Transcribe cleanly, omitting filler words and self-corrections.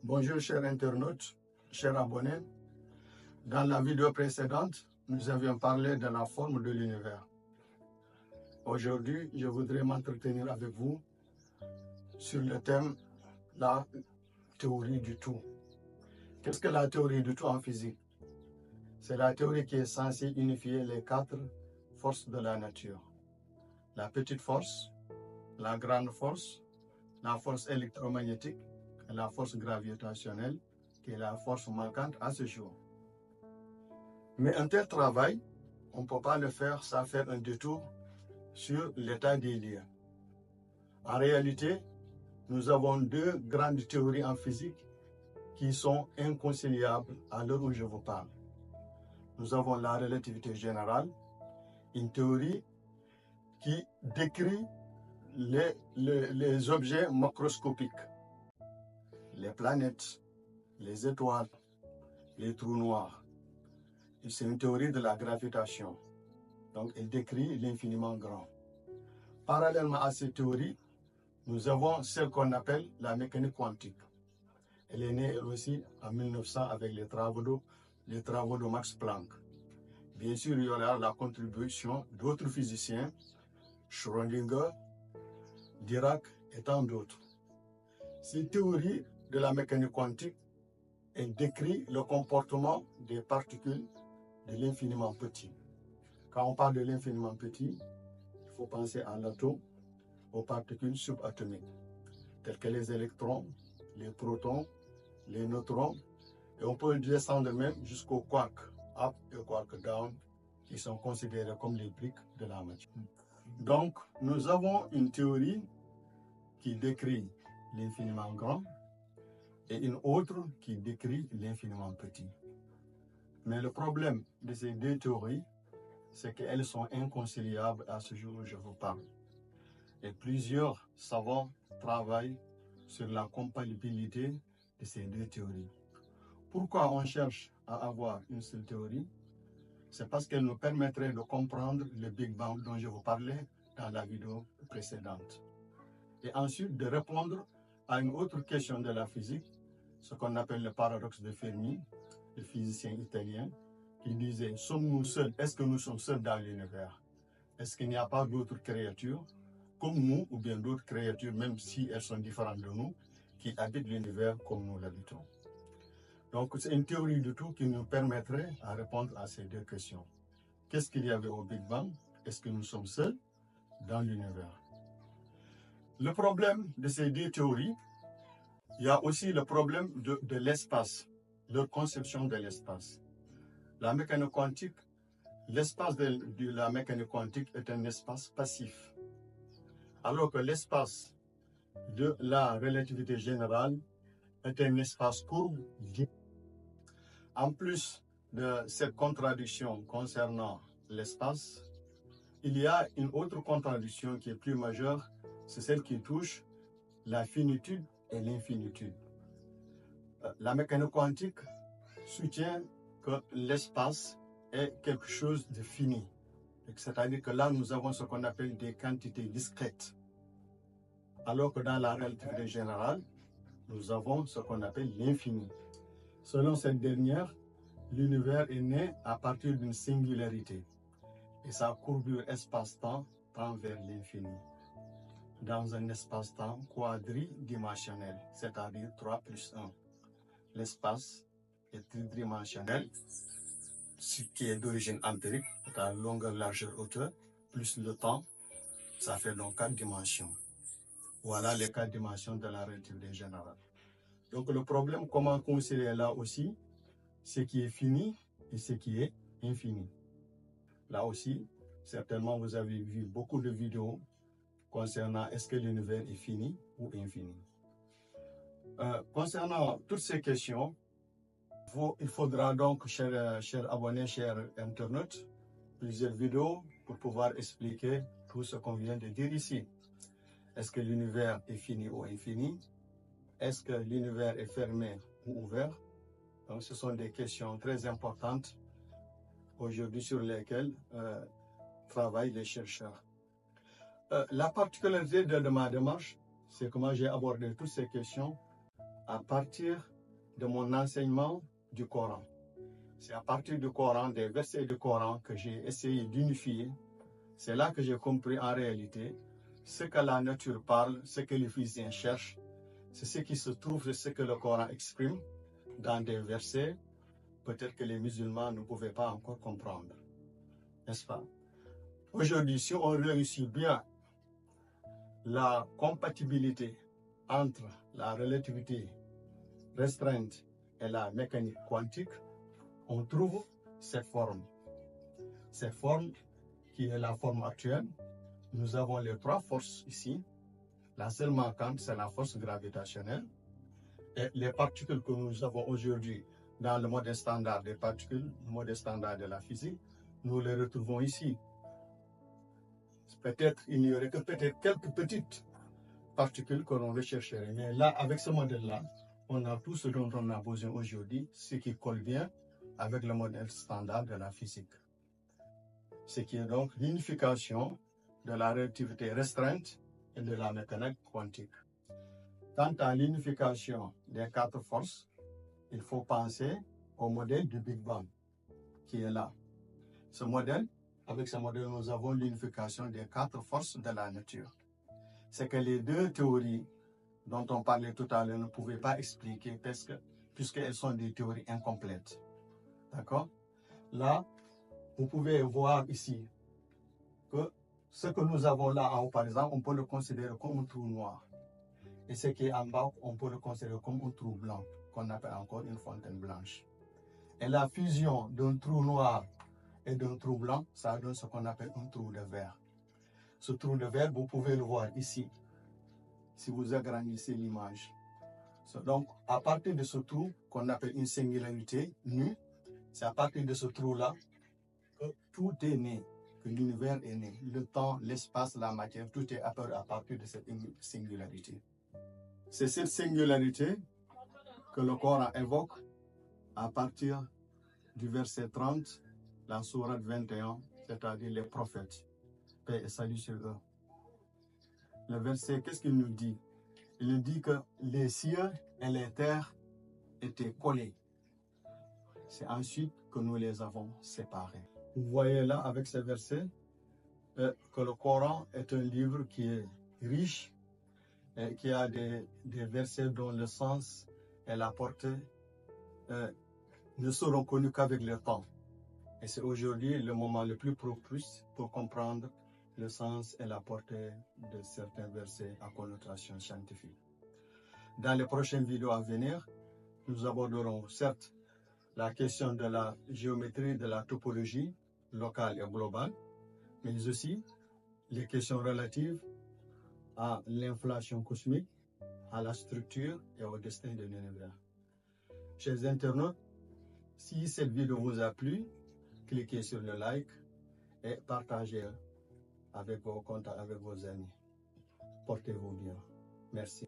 Bonjour chers internautes, chers abonnés. Dans la vidéo précédente, nous avions parlé de la forme de l'univers. Aujourd'hui, je voudrais m'entretenir avec vous sur le thème la théorie du tout. Qu'est-ce que la théorie du tout en physique? C'est la théorie qui est censée unifier les 4 forces de la nature. La petite force, la grande force, la force électromagnétique et la force gravitationnelle, qui est la force manquante à ce jour. Mais un tel travail, on ne peut pas le faire sans faire un détour sur l'état des lieux. En réalité, nous avons 2 grandes théories en physique qui sont inconciliables à l'heure où je vous parle. Nous avons la relativité générale, une théorie qui décrit les objets macroscopiques, les planètes, les étoiles, les trous noirs. C'est une théorie de la gravitation. Donc, elle décrit l'infiniment grand. Parallèlement à cette théorie, nous avons celle qu'on appelle la mécanique quantique. Elle est née elle aussi en 1900 avec les travaux de Max Planck. Bien sûr, il y aura la contribution d'autres physiciens, Schrödinger, Dirac et tant d'autres. Cette théorie de la mécanique quantique, elle décrit le comportement des particules de l'infiniment petit. Quand on parle de l'infiniment petit, il faut penser à l'atome, aux particules subatomiques, telles que les électrons, les protons, les neutrons, et on peut descendre même jusqu'aux quarks up et quarks down, qui sont considérés comme les briques de la matière. Donc, nous avons une théorie qui décrit l'infiniment grand et une autre qui décrit l'infiniment petit. Mais le problème de ces 2 théories, c'est qu'elles sont inconciliables à ce jour où je vous parle. Et plusieurs savants travaillent sur la compatibilité de ces 2 théories. Pourquoi on cherche à avoir une seule théorie? C'est parce qu'elle nous permettrait de comprendre le Big Bang dont je vous parlais dans la vidéo précédente. Et ensuite de répondre à une autre question de la physique, ce qu'on appelle le paradoxe de Fermi, le physicien italien, qui disait « Sommes-nous seuls? Est-ce que nous sommes seuls dans l'univers? Est-ce qu'il n'y a pas d'autres créatures comme nous, ou bien d'autres créatures, même si elles sont différentes de nous, qui habitent l'univers comme nous l'habitons ?» Donc, c'est une théorie du tout qui nous permettrait à répondre à ces 2 questions. Qu'est-ce qu'il y avait au Big Bang? Est-ce que nous sommes seuls dans l'univers? Le problème de ces 2 théories, il y a aussi le problème de l'espace, leur conception de l'espace. La mécanique quantique, l'espace de la mécanique quantique est un espace passif, alors que l'espace de la relativité générale est un espace courbe. En plus de cette contradiction concernant l'espace, il y a une autre contradiction qui est plus majeure, c'est celle qui touche la finitude et l'infinitude. La mécanique quantique soutient que l'espace est quelque chose de fini. C'est-à-dire que là, nous avons ce qu'on appelle des quantités discrètes. Alors que dans la relativité générale, nous avons ce qu'on appelle l'infini. Selon cette dernière, l'univers est né à partir d'une singularité. Et sa courbure espace-temps tend vers l'infini. Dans un espace-temps quadridimensionnel, c'est-à-dire 3 plus 1. L'espace est tridimensionnel, ce qui est d'origine empirique, c'est-à-dire longueur, largeur, hauteur, plus le temps, ça fait donc 4 dimensions. Voilà les 4 dimensions de la relativité générale. Donc le problème, comment concilier là aussi, ce qui est fini et ce qui est infini. Là aussi, certainement vous avez vu beaucoup de vidéos concernant est-ce que l'univers est fini ou infini. Concernant toutes ces questions, il faudra donc, chers abonnés, chers internautes, plusieurs vidéos pour pouvoir expliquer tout ce qu'on vient de dire ici. Est-ce que l'univers est fini ou infini? Est-ce que l'univers est fermé ou ouvert? Donc, ce sont des questions très importantes aujourd'hui sur lesquelles travaillent les chercheurs. La particularité de ma démarche, c'est que moi j'ai abordé toutes ces questions à partir de mon enseignement du Coran. C'est à partir du Coran, des versets du Coran que j'ai essayé d'unifier. C'est là que j'ai compris en réalité ce que la nature parle, ce que les physiciens cherchent, c'est ce qui se trouve, c'est ce que le Coran exprime dans des versets, peut-être que les musulmans ne pouvaient pas encore comprendre. N'est-ce pas? Aujourd'hui, si on réussit bien la compatibilité entre la relativité restreinte et la mécanique quantique, on trouve cette forme. Cette forme qui est la forme actuelle. Nous avons les trois forces ici. La seule manquante, c'est la force gravitationnelle. Et les particules que nous avons aujourd'hui dans le modèle standard des particules, le modèle standard de la physique, nous les retrouvons ici. Peut-être, il n'y aurait que peut-être quelques petites particules que l'on rechercherait. Mais là, avec ce modèle-là, on a tout ce dont on a besoin aujourd'hui, ce qui colle bien avec le modèle standard de la physique. Ce qui est donc l'unification de la relativité restreinte et de la mécanique quantique. Quant à l'unification des quatre forces, il faut penser au modèle du Big Bang qui est là. Ce modèle, avec ce modèle, nous avons l'unification des quatre forces de la nature. C'est que les deux théories dont on parlait tout à l'heure ne pouvaient pas expliquer puisqu'elles sont des théories incomplètes. D'accord? Là, vous pouvez voir ici que ce que nous avons là en haut, par exemple, on peut le considérer comme un trou noir. Et ce qui est en bas, on peut le considérer comme un trou blanc, qu'on appelle encore une fontaine blanche. Et la fusion d'un trou noir et d'un trou blanc, ça donne ce qu'on appelle un trou de verre. Ce trou de verre, vous pouvez le voir ici, si vous agrandissez l'image. Donc, à partir de ce trou qu'on appelle une singularité nue, c'est à partir de ce trou-là que tout est né, que l'univers est né. Le temps, l'espace, la matière, tout est apparu à partir de cette singularité. C'est cette singularité que le Coran évoque à partir du verset 30, la sourate 21, c'est-à-dire les prophètes. Paix et salut sur eux. Le verset, qu'est-ce qu'il nous dit? Il nous dit que les cieux et les terres étaient collés. C'est ensuite que nous les avons séparés. Vous voyez là, avec ce verset, que le Coran est un livre qui est riche et qui a des versets dont le sens et la portée ne seront connus qu'avec le temps. Et c'est aujourd'hui le moment le plus propice pour comprendre le sens et la portée de certains versets à connotation scientifique. Dans les prochaines vidéos à venir, nous aborderons certes la question de la géométrie de la topologie locale et globale, mais aussi les questions relatives à l'inflation cosmique, à la structure et au destin de l'univers. Chers internautes, si cette vidéo vous a plu, cliquez sur le like et partagez avec vos contacts, avec vos amis. Portez-vous bien. Merci.